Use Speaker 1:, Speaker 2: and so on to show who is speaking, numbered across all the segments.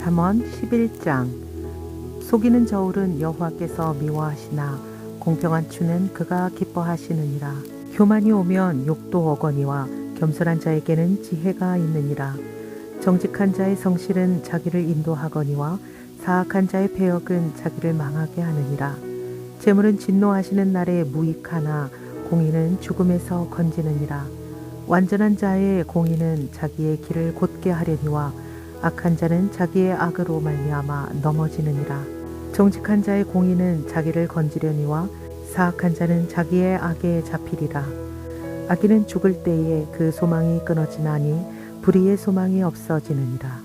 Speaker 1: 잠언 11장. 속이는 저울은 여호와께서 미워하시나 공평한 추는 그가 기뻐하시느니라. 교만이 오면 욕도 오거니와 겸손한 자에게는 지혜가 있느니라. 정직한 자의 성실은 자기를 인도하거니와 사악한 자의 배역은 자기를 망하게 하느니라. 재물은 진노하시는 날에 무익하나 공의는 죽음에서 건지느니라. 완전한 자의 공의는 자기의 길을 곧게 하려니와 악한 자는 자기의 악으로 말미암아 넘어지느니라. 정직한 자의 공의는 자기를 건지려니와 사악한 자는 자기의 악에 잡히리라. 악인은 죽을 때에 그 소망이 끊어지나니 불의의 소망이 없어지느니라.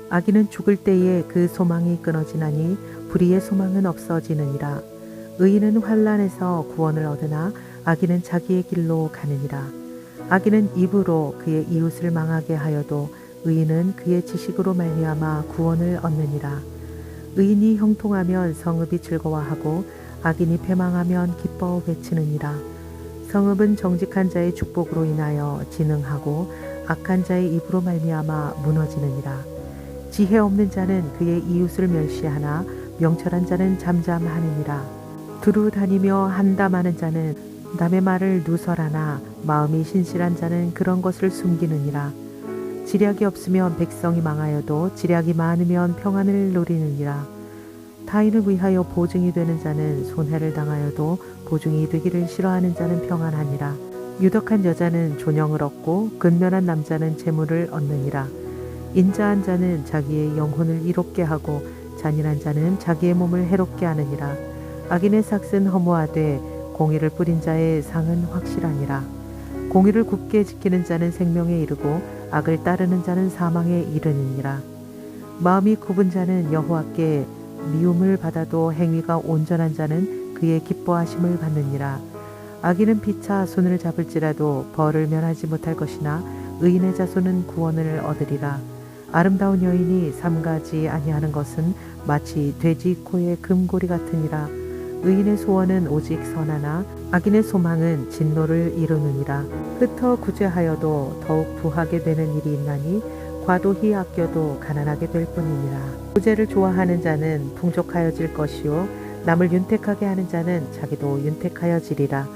Speaker 1: 악인은 죽을 때에 그 소망이 끊어지나니 불의의 소망은 없어지느니라. 의인은 환난에서 구원을 얻으나 악인은 자기의 길로 가느니라. 악인은 입으로 그의 이웃을 망하게 하여도 의인은 그의 지식으로 말미암아 구원을 얻느니라. 의인이 형통하면 성읍이 즐거워하고 악인이 패망하면 기뻐 외치느니라. 성읍은 정직한 자의 축복으로 인하여 진흥하고 악한 자의 입으로 말미암아 무너지느니라. 지혜 없는 자는 그의 이웃을 멸시하나 명철한 자는 잠잠하느니라. 두루 다니며 한담하는 자는 남의 말을 누설하나 마음이 신실한 자는 그런 것을 숨기느니라. 지략이 없으면 백성이 망하여도 지략이 많으면 평안을 누리느니라. 타인을 위하여 보증이 되는 자는 손해를 당하여도 보증이 되기를 싫어하는 자는 평안하니라. 유덕한 여자는 존영을 얻고 근면한 남자는 재물을 얻느니라. 인자한 자는 자기의 영혼을 이롭게 하고 잔인한 자는 자기의 몸을 해롭게 하느니라. 악인의 삭은 허무하되 공의를 뿌린 자의 상은 확실하니라. 공의를 굳게 지키는 자는 생명에 이르고 악을 따르는 자는 사망에 이르느니라. 마음이 굽은 자는 여호와께 미움을 받아도 행위가 온전한 자는 그의 기뻐하심을 받느니라. 악인은 피차 손을 잡을지라도 벌을 면하지 못할 것이나 의인의 자손은 구원을 얻으리라. 아름다운 여인이 삼가지 아니하는 것은 마치 돼지 코의 금고리 같으니라. 의인의 소원은 오직 선하나 악인의 소망은 진노를 이루느니라. 흩어 구제하여도 더욱 부하게 되는 일이 있나니 과도히 아껴도 가난하게 될 뿐이니라. 구제를 좋아하는 자는 풍족하여질 것이요 남을 윤택하게 하는 자는 자기도 윤택하여지리라.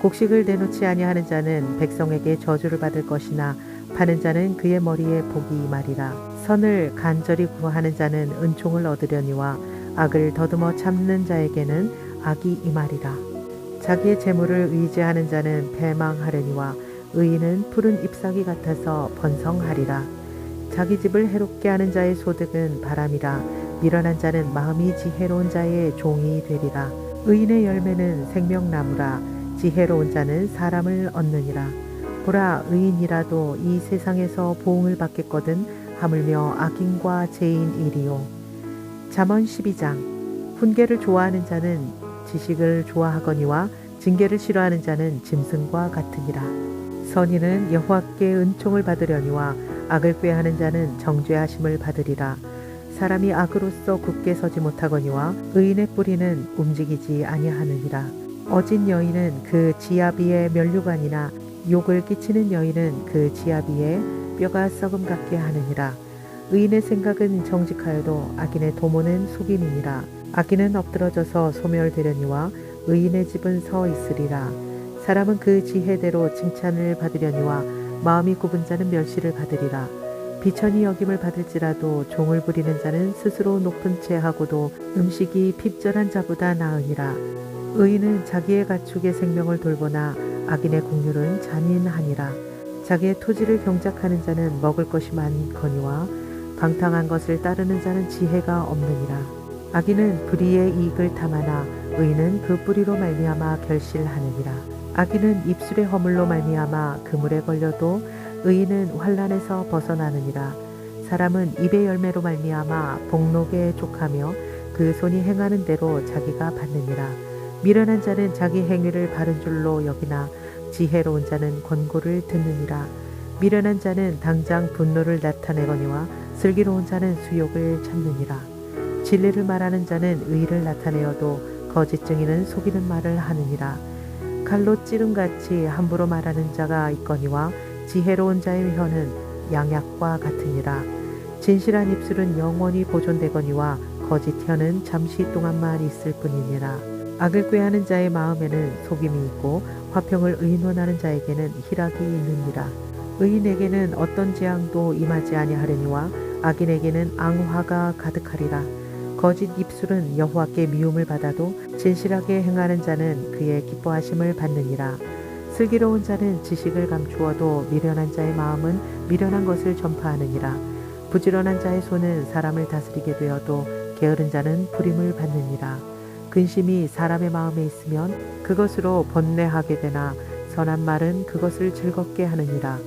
Speaker 1: 곡식을 내놓지 아니하는 자는 백성에게 저주를 받을 것이나 파는 자는 그의 머리에 복이 임하리라. 선을 간절히 구하는 자는 은총을 얻으려니와 악을 더듬어 참는 자에게는 악이 임하리라. 자기의 재물을 의지하는 자는 패망하려니와 의인은 푸른 잎사귀 같아서 번성하리라. 자기 집을 해롭게 하는 자의 소득은 바람이라. 미련한 자는 마음이 지혜로운 자의 종이 되리라. 의인의 열매는 생명나무라. 지혜로운 자는 사람을 얻느니라. 보라, 의인이라도 이 세상에서 보응을 받겠거든 하물며 악인과 죄인이리요. 잠언 12장. 훈계를 좋아하는 자는 지식을 좋아하거니와 징계를 싫어하는 자는 짐승과 같으니라. 선인은 여호와께 은총을 받으려니와 악을 꾀하는 자는 정죄하심을 받으리라. 사람이 악으로서 굳게 서지 못하거니와 의인의 뿌리는 움직이지 아니하느니라. 어진 여인은 그 지아비의 면류관이나 욕을 끼치는 여인은 그 지아비의 뼈가 썩음 같게 하느니라. 의인의 생각은 정직하여도 악인의 도모는 속임이니라. 악인은 엎드러져서 소멸되려니와 의인의 집은 서 있으리라. 사람은 그 지혜대로 칭찬을 받으려니와 마음이 굽은 자는 멸시를 받으리라. 비천히 여김을 받을지라도 종을 부리는 자는 스스로 높은 채 하고도 음식이 핍절한 자보다 나으니라. 의인은 자기의 가축의 생명을 돌보나 악인의 국률은 잔인하니라. 자기의 토지를 경작하는 자는 먹을 것이 많거니와 방탕한 것을 따르는 자는 지혜가 없느니라. 악인은 불의의 이익을 탐하나 의인은 그 뿌리로 말미암아 결실하느니라. 악인은 입술의 허물로 말미암아 그물에 걸려도 의인은 환난에서 벗어나느니라. 사람은 입의 열매로 말미암아 복록에 족하며 그 손이 행하는 대로 자기가 받느니라. 미련한 자는 자기 행위를 바른 줄로 여기나 지혜로운 자는 권고를 듣느니라. 미련한 자는 당장 분노를 나타내거니와 슬기로운 자는 수욕을 참느니라. 진리를 말하는 자는 의를 나타내어도 거짓 증인은 속이는 말을 하느니라. 칼로 찌름같이 함부로 말하는 자가 있거니와 지혜로운 자의 혀는 양약과 같으니라. 진실한 입술은 영원히 보존되거니와 거짓 혀는 잠시 동안만 있을 뿐이니라. 악을 꾀하는 자의 마음에는 속임이 있고 화평을 의논하는 자에게는 희락이 있느니라. 의인에게는 어떤 재앙도 임하지 아니하려니와 악인에게는 앙화가 가득하리라. 거짓 입술은 여호와께 미움을 받아도 진실하게 행하는 자는 그의 기뻐하심을 받느니라. 슬기로운 자는 지식을 감추어도 미련한 자의 마음은 미련한 것을 전파하느니라. 부지런한 자의 손은 사람을 다스리게 되어도 게으른 자는 부림을 받느니라. 근심이 사람의 마음에 있으면 그것으로 번뇌하게 되나 선한 말은 그것을 즐겁게 하느니라.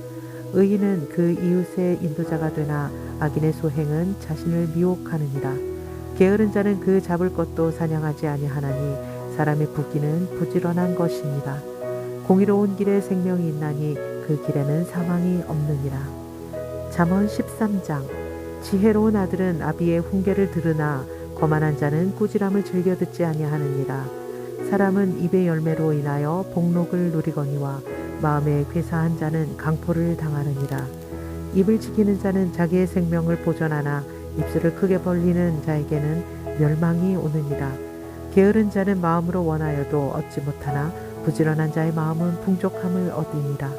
Speaker 1: 의인은 그 이웃의 인도자가 되나 악인의 소행은 자신을 미혹하느니라. 게으른 자는 그 잡을 것도 사냥하지 아니하나니 사람의 붓기는 부지런한 것이니라. 공의로운 길에 생명이 있나니 그 길에는 사망이 없느니라. 잠언 13장. 지혜로운 아들은 아비의 훈계를 들으나 거만한 자는 꾸지람을 즐겨 듣지 아니하느니라. 사람은 입의 열매로 인하여 복록을 누리거니와 마음에 괴사한 자는 강포를 당하느니라. 입을 지키는 자는 자기의 생명을 보존하나 입술을 크게 벌리는 자에게는 멸망이 오느니라. 게으른 자는 마음으로 원하여도 얻지 못하나 부지런한 자의 마음은 풍족함을 얻으니라.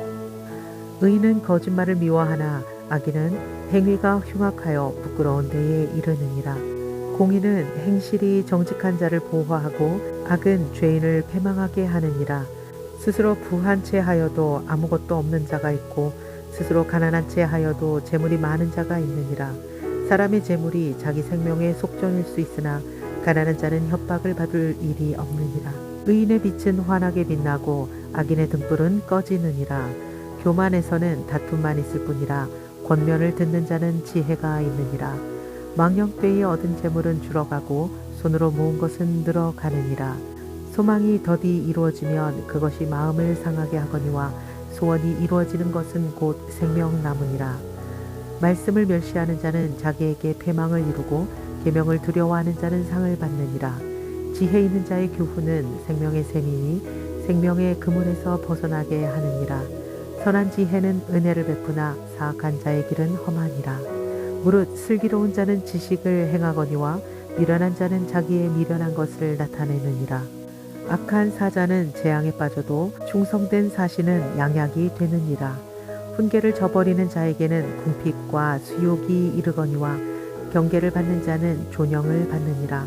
Speaker 1: 의인은 거짓말을 미워하나 악인은 행위가 흉악하여 부끄러운 데에 이르느니라. 공의는 행실이 정직한 자를 보호하고 악은 죄인을 패망하게 하느니라. 스스로 부한 채 하여도 아무것도 없는 자가 있고 스스로 가난한 채 하여도 재물이 많은 자가 있느니라. 사람의 재물이 자기 생명의 속전일 수 있으나 가난한 자는 협박을 받을 일이 없느니라. 의인의 빛은 환하게 빛나고 악인의 등불은 꺼지느니라. 교만에서는 다툼만 있을 뿐이라 권면을 듣는 자는 지혜가 있느니라. 망령되이 얻은 재물은 줄어가고 손으로 모은 것은 늘어가느니라. 소망이 더디 이루어지면 그것이 마음을 상하게 하거니와 소원이 이루어지는 것은 곧 생명나무니라. 말씀을 멸시하는 자는 자기에게 패망을 이루고 계명을 두려워하는 자는 상을 받느니라. 지혜 있는 자의 교훈은 생명의 샘이니 생명의 그물에서 벗어나게 하느니라. 선한 지혜는 은혜를 베푸나 사악한 자의 길은 험하니라. 무릇 슬기로운 자는 지식을 행하거니와 미련한 자는 자기의 미련한 것을 나타내느니라. 악한 사자는 재앙에 빠져도 충성된 사신은 양약이 되느니라. 훈계를 저버리는 자에게는 궁핍과 수욕이 이르거니와 경계를 받는 자는 존영을 받느니라.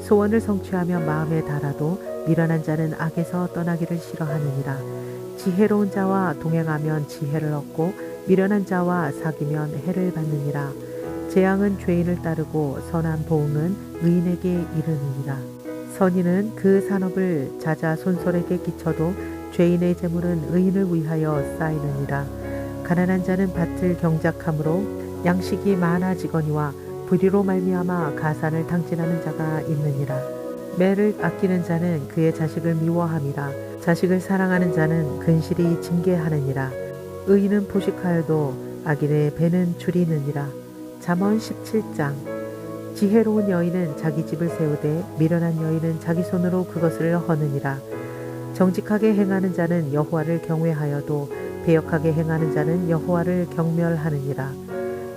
Speaker 1: 소원을 성취하며 마음에 달아도 미련한 자는 악에서 떠나기를 싫어하느니라. 지혜로운 자와 동행하면 지혜를 얻고 미련한 자와 사귀면 해를 받느니라. 재앙은 죄인을 따르고 선한 보응은 의인에게 이르느니라. 선인은 그 산업을 자자손손에게 끼쳐도 죄인의 재물은 의인을 위하여 쌓이느니라. 가난한 자는 밭을 경작함으로 양식이 많아지거니와 불의로 말미암아 가산을 탕진하는 자가 있느니라. 매를 아끼는 자는 그의 자식을 미워함이라. 자식을 사랑하는 자는 근실이 징계하느니라. 의인은 포식하여도 악인의 배는 줄이느니라. 잠언 17장. 지혜로운 여인은 자기 집을 세우되 미련한 여인은 자기 손으로 그것을 허느니라. 정직하게 행하는 자는 여호와를 경외하여도 배역하게 행하는 자는 여호와를 경멸하느니라.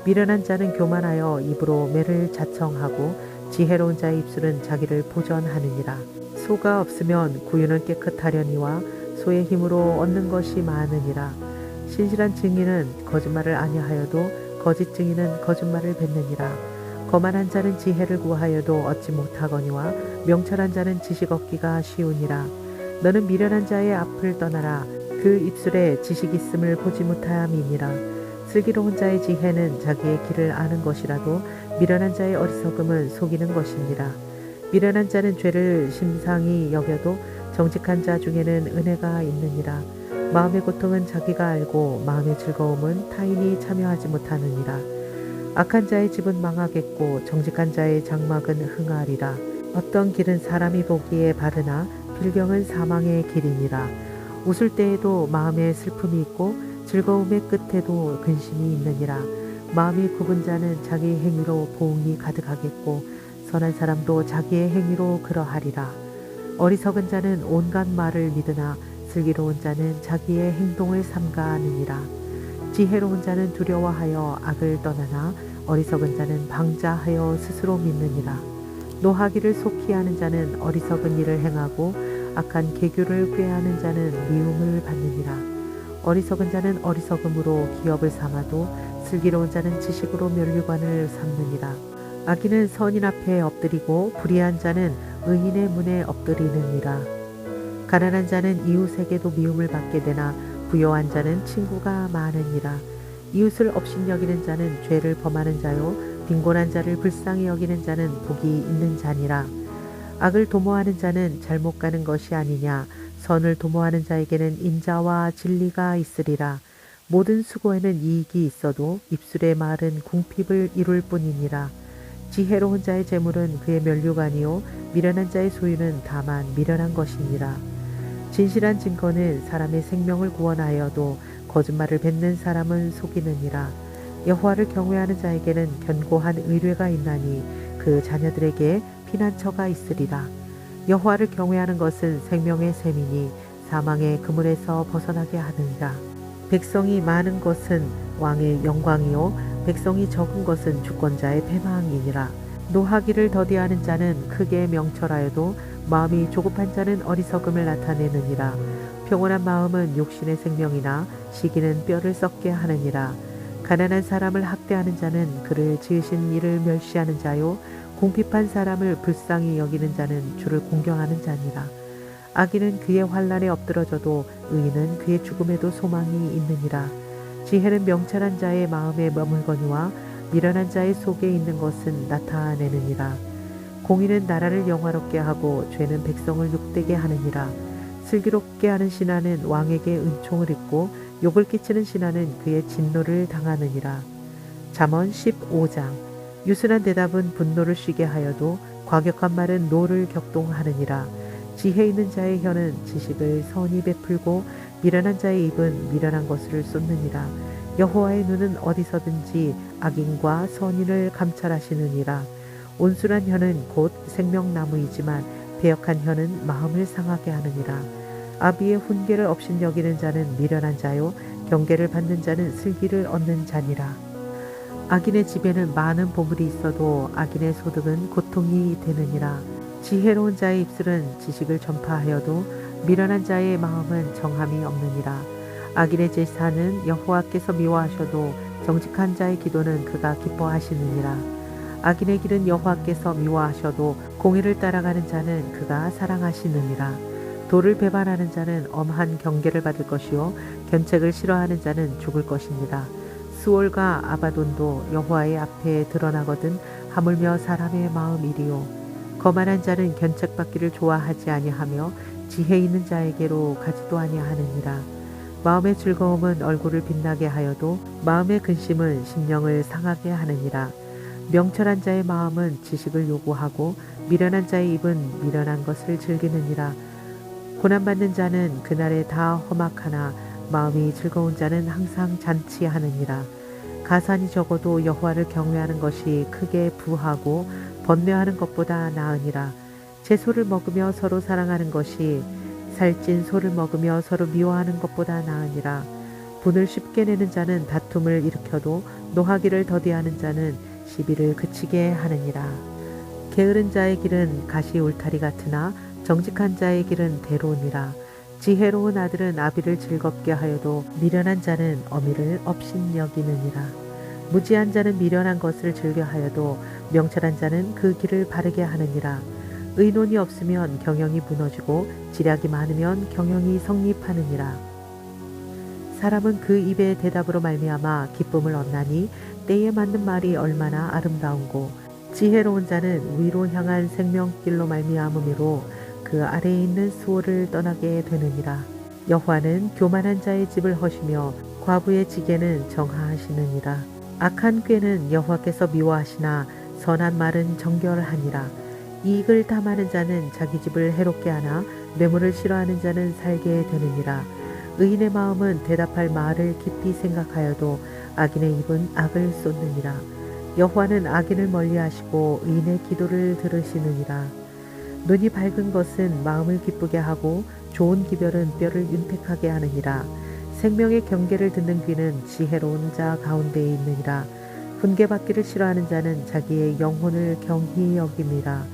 Speaker 1: 미련한 자는 교만하여 입으로 매를 자청하고 지혜로운 자의 입술은 자기를 보전하느니라. 소가 없으면 구유는 깨끗하려니와 소의 힘으로 얻는 것이 많으니라. 신실한 증인은 거짓말을 아니하여도 거짓 증인은 거짓말을 뱉느니라. 거만한 자는 지혜를 구하여도 얻지 못하거니와 명철한 자는 지식 얻기가 쉬우니라. 너는 미련한 자의 앞을 떠나라. 그 입술에 지식 있음을 보지 못함이니라. 슬기로운 자의 지혜는 자기의 길을 아는 것이라도 미련한 자의 어리석음은 속이는 것이니라. 미련한 자는 죄를 심상히 여겨도 정직한 자 중에는 은혜가 있느니라. 마음의 고통은 자기가 알고 마음의 즐거움은 타인이 참여하지 못하느니라. 악한 자의 집은 망하겠고 정직한 자의 장막은 흥하리라. 어떤 길은 사람이 보기에 바르나 필경은 사망의 길이니라. 웃을 때에도 마음에 슬픔이 있고 즐거움의 끝에도 근심이 있느니라. 마음이 굽은 자는 자기 행위로 보응이 가득하겠고 선한 사람도 자기의 행위로 그러하리라. 어리석은 자는 온갖 말을 믿으나 슬기로운 자는 자기의 행동을 삼가하느니라. 지혜로운 자는 두려워하여 악을 떠나나 어리석은 자는 방자하여 스스로 믿느니라. 노하기를 속히 하는 자는 어리석은 일을 행하고 악한 계교를 꾀하는 자는 미움을 받느니라. 어리석은 자는 어리석음으로 기업을 삼아도 슬기로운 자는 지식으로 면류관을 삼느니라. 악인은 선인 앞에 엎드리고 불의한 자는 의인의 문에 엎드리느니라. 가난한 자는 이웃에게도 미움을 받게 되나 부요한 자는 친구가 많으니라. 이웃을 업신여기는 자는 죄를 범하는 자요 빈곤한 자를 불쌍히 여기는 자는 복이 있는 자니라. 악을 도모하는 자는 잘못 가는 것이 아니냐. 선을 도모하는 자에게는 인자와 진리가 있으리라. 모든 수고에는 이익이 있어도 입술의 말은 궁핍을 이룰 뿐이니라. 지혜로운 자의 재물은 그의 면류관이요 미련한 자의 소유는 다만 미련한 것이니라. 진실한 증거는 사람의 생명을 구원하여도 거짓말을 뱉는 사람은 속이느니라. 여호와를 경외하는 자에게는 견고한 의뢰가 있나니 그 자녀들에게 피난처가 있으리라. 여호와를 경외하는 것은 생명의 셈이니 사망의 그물에서 벗어나게 하느니라. 백성이 많은 것은 왕의 영광이요 백성이 적은 것은 주권자의 패망이니라. 노하기를 더디하는 자는 크게 명철하여도 마음이 조급한 자는 어리석음을 나타내느니라. 평온한 마음은 육신의 생명이나 시기는 뼈를 썩게 하느니라. 가난한 사람을 학대하는 자는 그를 지으신 이를 멸시하는 자요 궁핍한 사람을 불쌍히 여기는 자는 주를 공경하는 자니라. 악인은 그의 환난에 엎드러져도 의인은 그의 죽음에도 소망이 있느니라. 지혜는 명철한 자의 마음에 머물거니와 미련한 자의 속에 있는 것은 나타내느니라. 공의는 나라를 영화롭게 하고 죄는 백성을 욕되게 하느니라. 슬기롭게 하는 신하는 왕에게 은총을 입고 욕을 끼치는 신하는 그의 진노를 당하느니라. 잠언 15장. 유순한 대답은 분노를 쉬게 하여도 과격한 말은 노를 격동하느니라. 지혜 있는 자의 혀는 지식을 선히 베풀고 미련한 자의 입은 미련한 것을 쏟느니라. 여호와의 눈은 어디서든지 악인과 선인을 감찰하시느니라. 온순한 혀는 곧 생명나무이지만 배역한 혀는 마음을 상하게 하느니라. 아비의 훈계를 업신여기는 자는 미련한 자요 경계를 받는 자는 슬기를 얻는 자니라. 악인의 집에는 많은 보물이 있어도 악인의 소득은 고통이 되느니라. 지혜로운 자의 입술은 지식을 전파하여도 미련한 자의 마음은 정함이 없느니라. 악인의 제사는 여호와께서 미워하셔도 정직한 자의 기도는 그가 기뻐하시느니라. 악인의 길은 여호와께서 미워하셔도 공의를 따라가는 자는 그가 사랑하시느니라. 도를 배반하는 자는 엄한 경계를 받을 것이요 견책을 싫어하는 자는 죽을 것이니라. 수올과 아바돈도 여호와의 앞에 드러나거든 하물며 사람의 마음이리요. 거만한 자는 견책받기를 좋아하지 아니하며 지혜 있는 자에게로 가지도 아니하느니라. 마음의 즐거움은 얼굴을 빛나게 하여도 마음의 근심은 심령을 상하게 하느니라. 명철한 자의 마음은 지식을 요구하고 미련한 자의 입은 미련한 것을 즐기느니라. 고난받는 자는 그날에 다 험악하나 마음이 즐거운 자는 항상 잔치하느니라. 가산이 적어도 여호와를 경외하는 것이 크게 부하고 번뇌하는 것보다 나으니라. 채소를 먹으며 서로 사랑하는 것이 살찐 소를 먹으며 서로 미워하는 것보다 나으니라. 분을 쉽게 내는 자는 다툼을 일으켜도 노하기를 더디하는 자는 시비를 그치게 하느니라. 게으른 자의 길은 가시 울타리 같으나 정직한 자의 길은 대로니라. 지혜로운 아들은 아비를 즐겁게 하여도 미련한 자는 어미를 업신여기느니라. 무지한 자는 미련한 것을 즐겨하여도 명철한 자는 그 길을 바르게 하느니라. 의논이 없으면 경영이 무너지고 지략이 많으면 경영이 성립하느니라. 사람은 그 입의 대답으로 말미암아 기쁨을 얻나니 때에 맞는 말이 얼마나 아름다운고 지혜로운 자는 위로 향한 생명길로 말미암음으로 그 아래에 있는 수호를 떠나게 되느니라. 여호와는 교만한 자의 집을 허시며 과부의 지게는 정하하시느니라. 악한 꾀는 여호와께서 미워하시나 선한 말은 정결하니라. 이익을 탐하는 자는 자기 집을 해롭게 하나 뇌물을 싫어하는 자는 살게 되느니라. 의인의 마음은 대답할 말을 깊이 생각하여도 악인의 입은 악을 쏟느니라. 여호와는 악인을 멀리하시고 의인의 기도를 들으시느니라. 눈이 밝은 것은 마음을 기쁘게 하고 좋은 기별은 뼈를 윤택하게 하느니라. 생명의 경계를 듣는 귀는 지혜로운 자 가운데에 있느니라. 훈계받기를 싫어하는 자는 자기의 영혼을 경히 여김이라.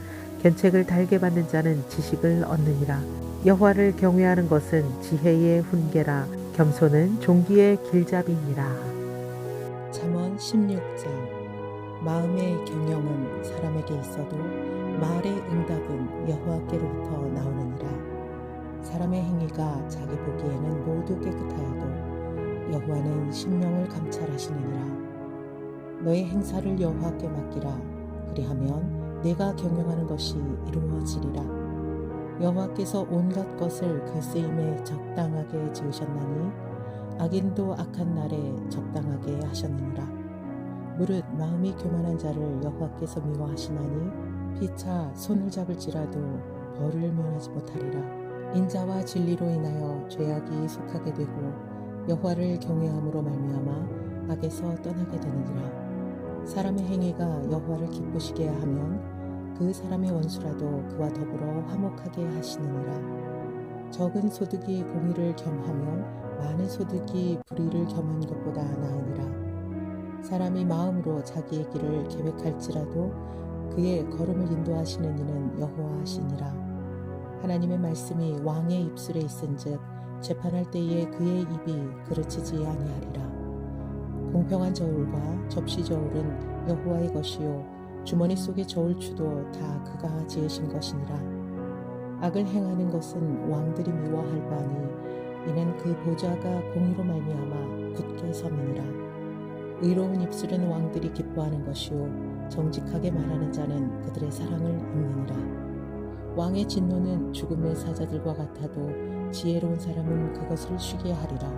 Speaker 1: 견책을 달게 받는 자는 지식을 얻느니라. 여호와를 경외하는 것은 지혜의 훈계라. 겸손은 종기의 길잡이니라. 잠언 16장. 마음의 경영은 사람에게 있어도 말의 응답은 여호와께로부터 나오느니라. 사람의 행위가 자기 보기에는 모두 깨끗하여도 여호와는 심령을 감찰하시느니라. 너의 행사를 여호와께 맡기라. 그리하면 내가 경영하는 것이 이루어지리라. 여호와께서 온갖 것을 그 쓰임에 적당하게 지으셨나니 악인도 악한 날에 적당하게 하셨느니라. 무릇 마음이 교만한 자를 여호와께서 미워하시나니 피차 손을 잡을지라도 벌을 면하지 못하리라. 인자와 진리로 인하여 죄악이 속하게 되고 여호와를 경외함으로 말미암아 악에서 떠나게 되느니라. 사람의 행위가 여호와를 기쁘시게 하면 그 사람의 원수라도 그와 더불어 화목하게 하시느니라. 적은 소득이 공의를 겸하면 많은 소득이 불의를 겸한 것보다 나으니라. 사람이 마음으로 자기의 길을 계획할지라도 그의 걸음을 인도하시는 이는 여호와시니라. 하나님의 말씀이 왕의 입술에 있은즉 재판할 때에 그의 입이 그르치지 아니하리라. 공평한 저울과 접시 저울은 여호와의 것이요 주머니 속의 저울추도 다 그가 지으신 것이니라. 악을 행하는 것은 왕들이 미워할 바니 이는 그 보좌가 공의로 말미암아 굳게 섬이니라. 의로운 입술은 왕들이 기뻐하는 것이요 정직하게 말하는 자는 그들의 사랑을 입느니라. 왕의 진노는 죽음의 사자들과 같아도 지혜로운 사람은 그것을 쉬게 하리라.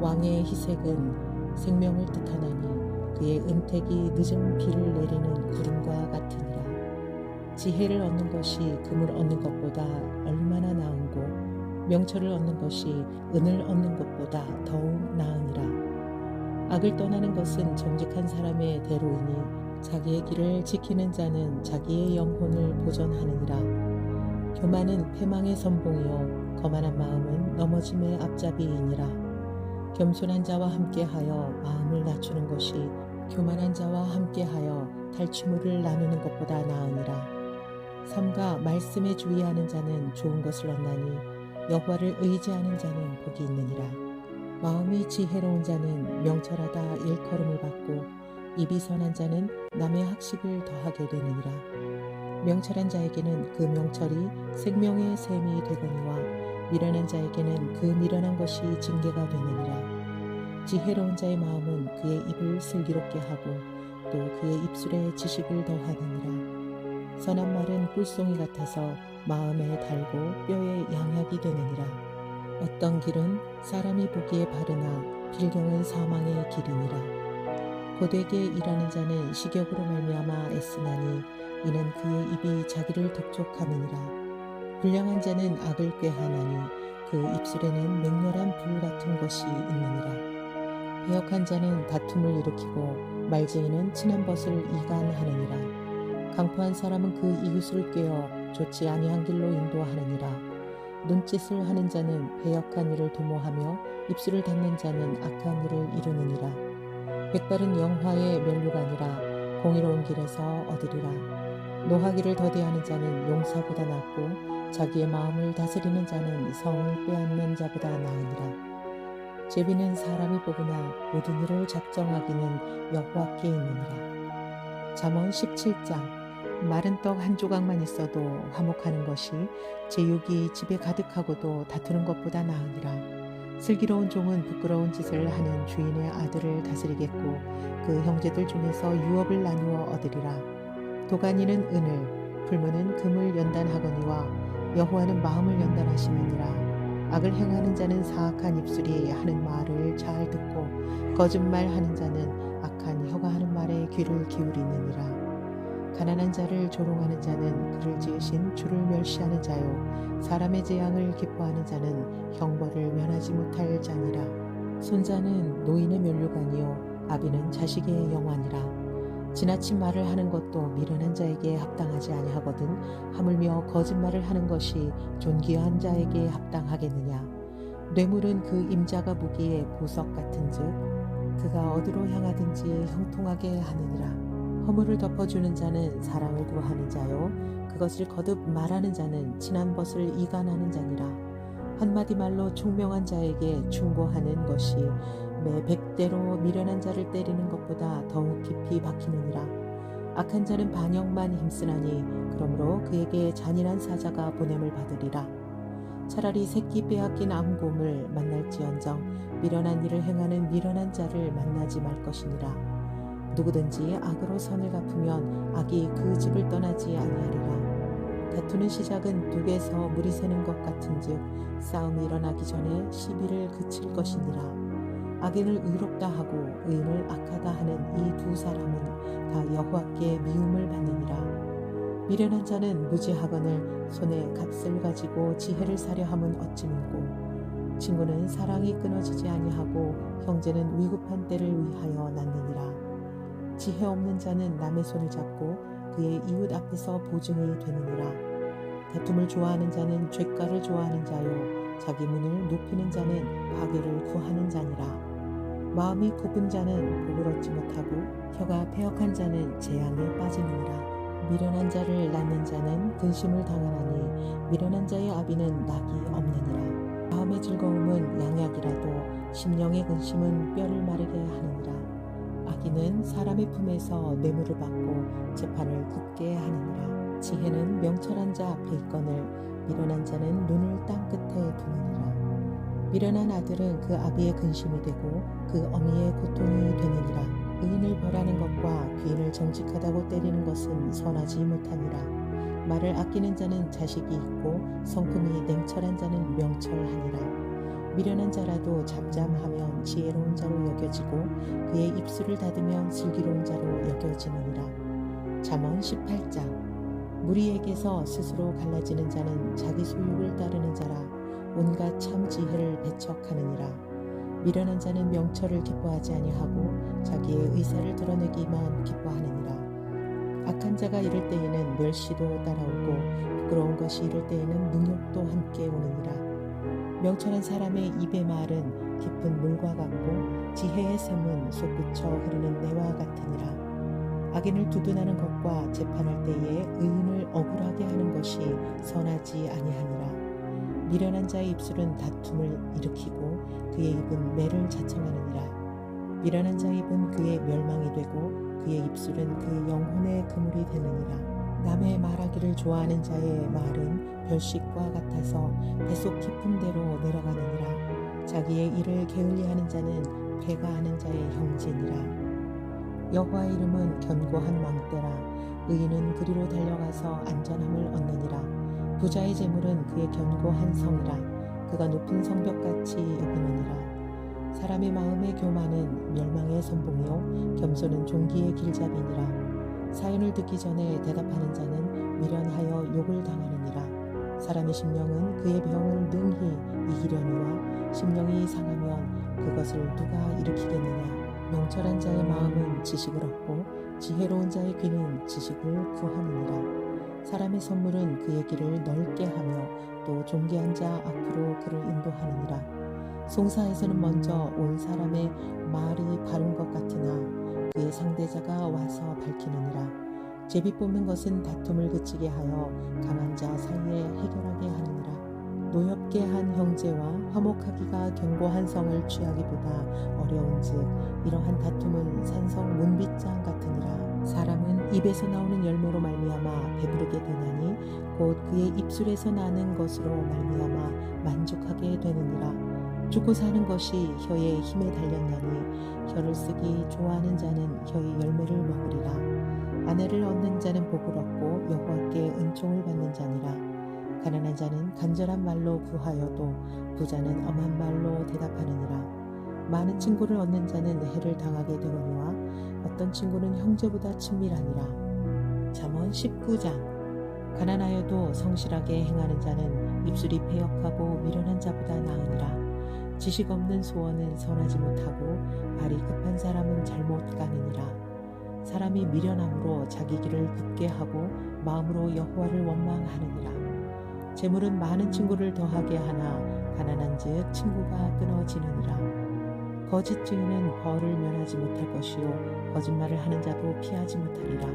Speaker 1: 왕의 희색은 생명을 뜻하나니 그의 은택이 늦은 비를 내리는 구름과 같으니라. 지혜를 얻는 것이 금을 얻는 것보다 얼마나 나은고 명철을 얻는 것이 은을 얻는 것보다 더욱 나으니라. 악을 떠나는 것은 정직한 사람의 대로이니 자기의 길을 지키는 자는 자기의 영혼을 보존하느니라. 교만은 패망의 선봉이요 거만한 마음은 넘어짐의 앞잡이이니라. 겸손한 자와 함께하여 마음을 낮추는 것이 교만한 자와 함께하여 탈취물을 나누는 것보다 나으니라. 삼가 말씀에 주의하는 자는 좋은 것을 얻나니 여호와를 의지하는 자는 복이 있느니라. 마음이 지혜로운 자는 명철하다 일컬음을 받고 입이 선한 자는 남의 학식을 더하게 되느니라. 명철한 자에게는 그 명철이 생명의 샘이 되거니와 미련한 자에게는 그 미련한 것이 징계가 되느니라. 지혜로운 자의 마음은 그의 입을 슬기롭게 하고 또 그의 입술에 지식을 더하느니라. 선한 말은 꿀송이 같아서 마음에 달고 뼈에 양약이 되느니라. 어떤 길은 사람이 보기에 바르나 필경은 사망의 길이니라. 고되게 일하는 자는 식욕으로 말미암아 애쓰나니 이는 그의 입이 자기를 독촉함이니라. 불량한 자는 악을 꾀하나니 그 입술에는 맹렬한 불 같은 것이 있느니라. 배역한 자는 다툼을 일으키고 말쟁이는 친한 벗을 이간하느니라. 강포한 사람은 그 이웃을 꾀어 좋지 아니한 길로 인도하느니라. 눈짓을 하는 자는 배역한 일을 도모하며 입술을 닫는 자는 악한 일을 이루느니라. 백발은 영화의 면류관이라 공의로운 길에서 얻으리라. 노하기를 더디하는 자는 용사보다 낫고 자기의 마음을 다스리는 자는 성을 빼앗는 자보다 나으니라. 제비는 사람이 보거나 모든 일을 작정하기는 여호와께 있느니라. 잠언 17장. 마른 떡 한 조각만 있어도 화목하는 것이 제육이 집에 가득하고도 다투는 것보다 나으니라. 슬기로운 종은 부끄러운 짓을 하는 주인의 아들을 다스리겠고 그 형제들 중에서 유업을 나누어 얻으리라. 도가니는 은을, 풀무는 금을 연단하거니와 여호와는 마음을 연단하시느니라. 악을 행하는 자는 사악한 입술이 하는 말을 잘 듣고 거짓말하는 자는 악한 혀가 하는 말에 귀를 기울이느니라. 가난한 자를 조롱하는 자는 그를 지으신 주를 멸시하는 자요 사람의 재앙을 기뻐하는 자는 형벌을 면하지 못할 자니라. 손자는 노인의 면류관이요 아비는 자식의 영환이라. 지나친 말을 하는 것도 미련한 자에게 합당하지 아니하거든 하물며 거짓말을 하는 것이 존귀한 자에게 합당하겠느냐. 뇌물은 그 임자가 보기에 보석 같은즉 그가 어디로 향하든지 형통하게 하느니라. 허물을 덮어주는 자는 사랑을 구하는 자요 그것을 거듭 말하는 자는 친한 벗을 이간하는 자니라. 한마디 말로 총명한 자에게 충고하는 것이 매 100대로 미련한 자를 때리는 것보다 더욱 깊이 박히느니라. 악한 자는 반역만 힘쓰나니 그러므로 그에게 잔인한 사자가 보냄을 받으리라. 차라리 새끼 빼앗긴 암곰을 만날지언정 미련한 일을 행하는 미련한 자를 만나지 말 것이니라. 누구든지 악으로 선을 갚으면 악이 그 집을 떠나지 아니하리라. 다투는 시작은 둑에서 물이 새는 것 같은즉 싸움이 일어나기 전에 시비를 그칠 것이니라. 악인을 의롭다 하고 의인을 악하다 하는 이 두 사람은 다 여호와께 미움을 받느니라. 미련한 자는 무지하거늘 손에 값을 가지고 지혜를 사려 함은 어찌 민고. 친구는 사랑이 끊어지지 아니하고 형제는 위급한 때를 위하여 낳느니라. 지혜 없는 자는 남의 손을 잡고 그의 이웃 앞에서 보증이 되느니라. 다툼을 좋아하는 자는 죗가를 좋아하는 자요 자기 문을 높이는 자는 파괴를 구하는 자니라. 마음이 굽은 자는 복을 얻지 못하고 혀가 패역한 자는 재앙에 빠지느니라. 미련한 자를 낳는 자는 근심을 당하나니 미련한 자의 아비는 낙이 없느니라. 마음의 즐거움은 양약이라도 심령의 근심은 뼈를 마르게 하느니라. 악인은 사람의 품에서 뇌물을 받고 재판을 굳게 하느니라. 지혜는 명철한 자 앞에 있거늘 미련한 자는 눈을 땅 끝에 두느니라. 미련한 아들은 그 아비의 근심이 되고 그 어미의 고통이 되느니라. 의인을 벌하는 것과 귀인을 정직하다고 때리는 것은 선하지 못하니라. 말을 아끼는 자는 자식이 있고 성품이 냉철한 자는 명철하니라. 미련한 자라도 잠잠하면 지혜로운 자로 여겨지고 그의 입술을 닫으면 슬기로운 자로 여겨지느니라. 잠언 18장. 무리에게서 스스로 갈라지는 자는 자기 소욕을 따르는 자라. 온갖 참 지혜를 배척하느니라. 미련한 자는 명철을 기뻐하지 아니하고 자기의 의사를 드러내기만 기뻐하느니라. 악한 자가 이를 때에는 멸시도 따라오고 부끄러운 것이 이를 때에는 능욕도 함께 오느니라. 명철한 사람의 입의 말은 깊은 물과 같고 지혜의 샘은 솟구쳐 흐르는 내와 같으니라. 악인을 두둔하는 것과 재판할 때에 의인을 억울하게 하는 것이 선하지 아니하니라. 미련한 자의 입술은 다툼을 일으키고 그의 입은 매를 자청하느니라. 미련한 자의 입은 그의 멸망이 되고 그의 입술은 그 영혼의 그물이 되느니라. 남의 말하기를 좋아하는 자의 말은 별식과 같아서 뱃속 깊은 데로 내려가느니라. 자기의 일을 게을리하는 자는 패가하는 자의 형제니라. 여호와의 이름은 견고한 망대라. 의인은 그리로 달려가서 안전함을 얻느니라. 부자의 재물은 그의 견고한 성이라. 그가 높은 성벽같이 여기느니라. 사람의 마음의 교만은 멸망의 선봉이요 겸손은 종기의 길잡이니라. 사연을 듣기 전에 대답하는 자는 미련하여 욕을 당하느니라. 사람의 심령은 그의 병을 능히 이기려니와 심령이 상하면 그것을 누가 일으키겠느냐. 명철한 자의 마음은 지식을 얻고 지혜로운 자의 귀는 지식을 구하느니라. 사람의 선물은 그의 길을 넓게 하며 또 존귀한 자 앞으로 그를 인도하느니라. 송사에서는 먼저 온 사람의 말이 바른 것 같으나 그의 상대자가 와서 밝히느니라. 제비 뽑는 것은 다툼을 그치게 하여 강한 자 사이에 해결하게 하느니라. 노엽게 한 형제와 화목하기가 견고한 성을 취하기보다 어려운즉 이러한 다툼은 산성 문빗장 같으니라. 사람은 입에서 나오는 열매로 말미암아 배부르게 되나니 곧 그의 입술에서 나는 것으로 말미암아 만족하게 되느니라. 죽고 사는 것이 혀의 힘에 달렸나니 혀를 쓰기 좋아하는 자는 혀의 열매를 먹으리라. 아내를 얻는 자는 복을 얻고 여호와께 은총을 받는 자니라. 가난한 자는 간절한 말로 구하여도 부자는 엄한 말로 대답하느니라. 많은 친구를 얻는 자는 해를 당하게 되거니와 어떤 친구는 형제보다 친밀하니라. 잠언 19장. 가난하여도 성실하게 행하는 자는 입술이 패역하고 미련한 자보다 나으니라. 지식 없는 소원은 선하지 못하고 발이 급한 사람은 잘못 가느니라. 사람이 미련함으로 자기 길을 굳게 하고 마음으로 여호와를 원망하느니라. 재물은 많은 친구를 더하게 하나 가난한즉 친구가 끊어지느니라. 거짓 증인은 벌을 면하지 못할 것이요 거짓말을 하는 자도 피하지 못하리라.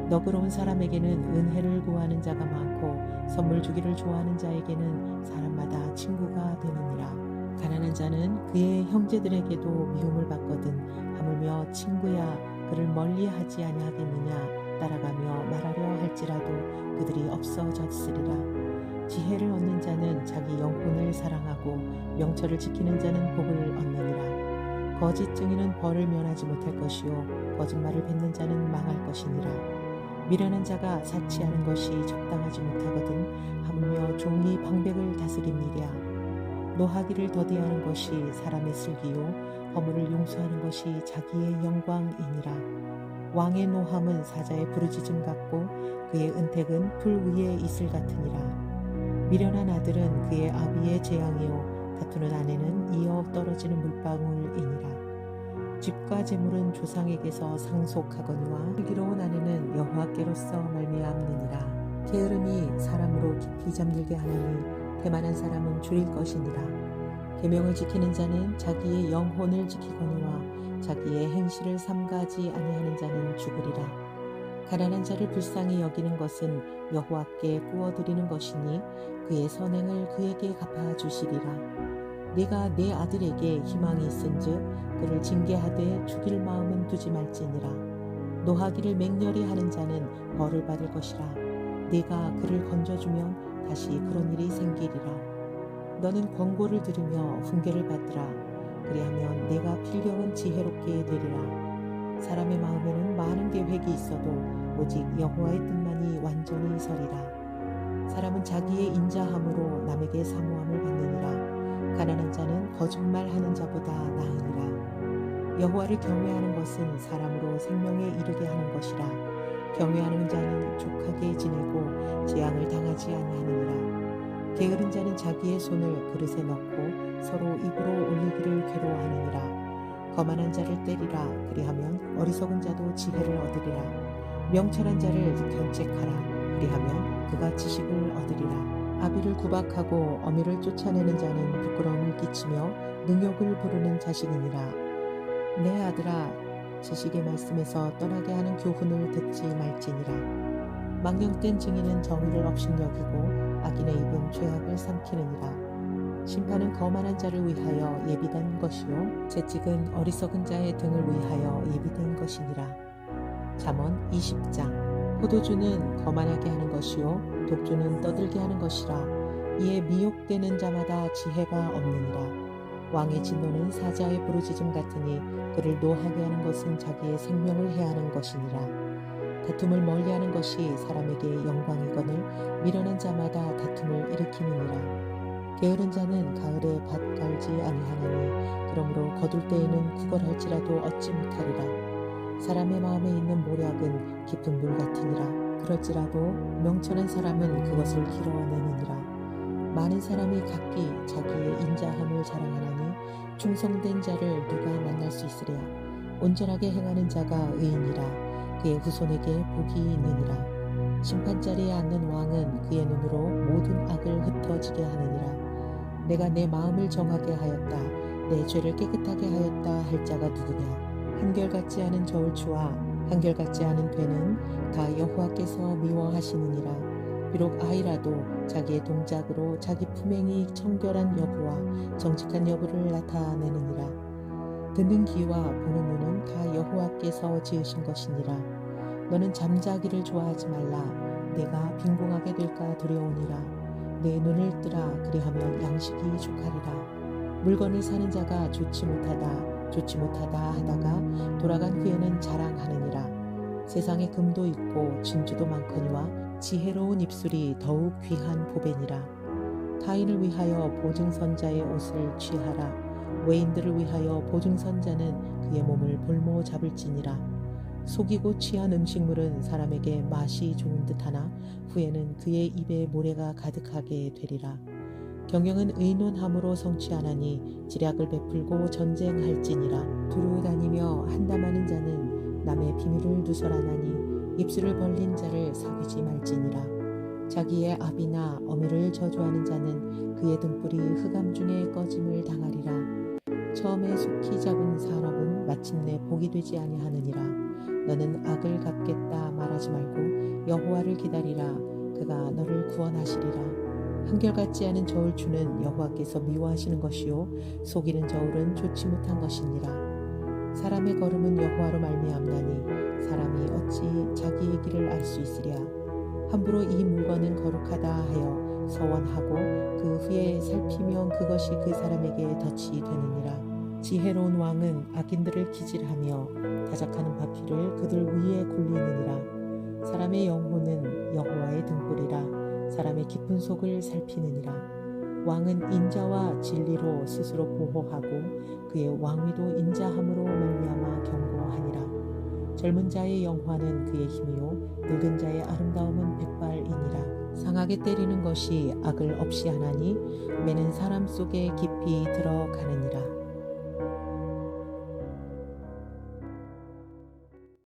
Speaker 1: 너그러운 사람에게는 은혜를 구하는 자가 많고 선물 주기를 좋아하는 자에게는 사람마다 친구가 되느니라. 가난한 자는 그의 형제들에게도 미움을 받거든 하물며 친구야 그를 멀리하지 아니하겠느냐 따라가며 말하려 할지라도 그들이 없어졌으리라. 지혜를 얻는 자는 자기 영혼을 사랑하고 명철을 지키는 자는 복을 얻느니라. 거짓 증인은 벌을 면하지 못할 것이요 거짓말을 뱉는 자는 망할 것이니라. 미련한 자가 사치하는 것이 적당하지 못하거든 하물며 종이 방백을 다스림이랴. 노하기를 더디하는 것이 사람의 슬기요 허물을 용서하는 것이 자기의 영광이니라. 왕의 노함은 사자의 부르짖음 같고 그의 은택은 풀 위에 이슬 같으니라. 미련한 아들은 그의 아비의 재앙이요 다투는 아내는 이어 떨어지는 물방울이니라. 집과 재물은 조상에게서 상속하거니와 슬기로운 아내는 여호와께로서 말미암느니라. 게으름이 사람으로 깊이 잠들게 하나니 대만한 사람은 줄일 것이니라. 계명을 지키는 자는 자기의 영혼을 지키거니와 자기의 행실을 삼가지 아니하는 자는 죽으리라. 가난한 자를 불쌍히 여기는 것은 여호와께 구워드리는 것이니 그의 선행을 그에게 갚아주시리라. 네가 내 아들에게 희망이 있은즉 그를 징계하되 죽일 마음은 두지 말지니라. 노하기를 맹렬히 하는 자는 벌을 받을 것이라. 네가 그를 건져주면 다시 그런 일이 생기리라. 너는 권고를 들으며 훈계를 받으라. 그리하면 내가 필경은 지혜롭게 되리라. 사람의 마음에는 많은 계획이 있어도 오직 여호와의 뜻만이 완전히 서리라. 사람은 자기의 인자함으로 남에게 사모함을 받느니라. 가난한 자는 거짓말하는 자보다 나으니라. 여호와를 경외하는 것은 사람으로 생명에 이르게 하는 것이라. 경외하는 자는 족하게 지내고 재앙을 당하지 아니하느니라. 게으른 자는 자기의 손을 그릇에 넣고 서로 입으로 올리기를 괴로워하느니라. 거만한 자를 때리라. 그리하면 어리석은 자도 지혜를 얻으리라. 명철한 자를 견책하라. 그리하면 그가 지식을 얻으리라. 아비를 구박하고 어미를 쫓아내는 자는 부끄러움을 끼치며 능욕을 부르는 자식이니라. 내 아들아 지식의 말씀에서 떠나게 하는 교훈을 듣지 말지니라. 망령된 증인은 정의를 업신여기고 악인의 입은 죄악을 삼키느니라. 심판은 거만한 자를 위하여 예비된 것이요 채찍은 어리석은 자의 등을 위하여 예비된 것이니라. 잠언 20장. 포도주는 거만하게 하는 것이요 독주는 떠들게 하는 것이라. 이에 미혹되는 자마다 지혜가 없느니라. 왕의 진노는 사자의 부르짖음 같으니 그를 노하게 하는 것은 자기의 생명을 해하는 것이니라. 다툼을 멀리하는 것이 사람에게 영광이거늘 미련한 자마다 다툼을 일으키느니라. 게으른 자는 가을에 밭 갈지 아니하나니 그러므로 거둘 때에는 구걸할지라도 얻지 못하리라. 사람의 마음에 있는 모략은 깊은 물 같으니라. 그럴지라도 명철한 사람은 그것을 길어내느니라. 많은 사람이 각기 자기의 인자함을 자랑하나니 충성된 자를 누가 만날 수 있으랴. 온전하게 행하는 자가 의인이라. 그의 후손에게 복이 있느니라. 심판자리에 앉는 왕은 그의 눈으로 모든 악을 흩어지게 하느니라. 내가 내 마음을 정하게 하였다. 내 죄를 깨끗하게 하였다 할 자가 누구냐. 한결같지 않은 저울추와 한결같지 않은 되는 다 여호와께서 미워하시느니라. 비록 아이라도 자기의 동작으로 자기 품행이 청결한 여부와 정직한 여부를 나타내느니라. 듣는 귀와 보는 눈은 다 여호와께서 지으신 것이니라. 너는 잠자기를 좋아하지 말라. 내가 빈궁하게 될까 두려우니라. 내 눈을 뜨라. 그리하면 양식이 족하리라. 물건을 사는 자가 좋지 못하다 하다가 돌아간 후에는 자랑하느니라. 세상에 금도 있고 진주도 많거니와 지혜로운 입술이 더욱 귀한 보배니라. 타인을 위하여 보증선자의 옷을 취하라. 외인들을 위하여 보증선자는 그의 몸을 볼모 잡을지니라. 속이고 취한 음식물은 사람에게 맛이 좋은 듯하나 후에는 그의 입에 모래가 가득하게 되리라. 경영은 의논함으로 성취하나니 지략을 베풀고 전쟁할지니라. 두루 다니며 한담하는 자는 남의 비밀을 누설하나니 입술을 벌린 자를 사귀지 말지니라. 자기의 아비나 어미를 저주하는 자는 그의 등불이 흑암 중에 꺼짐을 당하리라. 처음에 속히 잡은 사람은 마침내 복이 되지 아니하느니라. 너는 악을 갚겠다 말하지 말고 여호와를 기다리라. 그가 너를 구원하시리라. 한결같지 않은 저울 주는 여호와께서 미워하시는 것이요 속이는 저울은 좋지 못한 것이니라. 사람의 걸음은 여호와로 말미암나니 사람이 어찌 자기의 길을 알 수 있으랴. 함부로 이 물건은 거룩하다 하여 서원하고 그 후에 살피면 그것이 그 사람에게 덫이 되느니라. 지혜로운 왕은 악인들을 기질하며 타작하는 바퀴를 그들 위에 굴리느니라. 사람의 영혼은 여호와의 등불이라. 사람의 깊은 속을 살피느니라. 왕은 인자와 진리로 스스로 보호하고 그의 왕위도 인자함으로 말미암아 경고하니라. 젊은 자의 영화는 그의 힘이요 늙은 자의 아름다움은 백발이니라. 상하게 때리는 것이 악을 없이 하나니 매는 사람 속에 깊이 들어가느니라.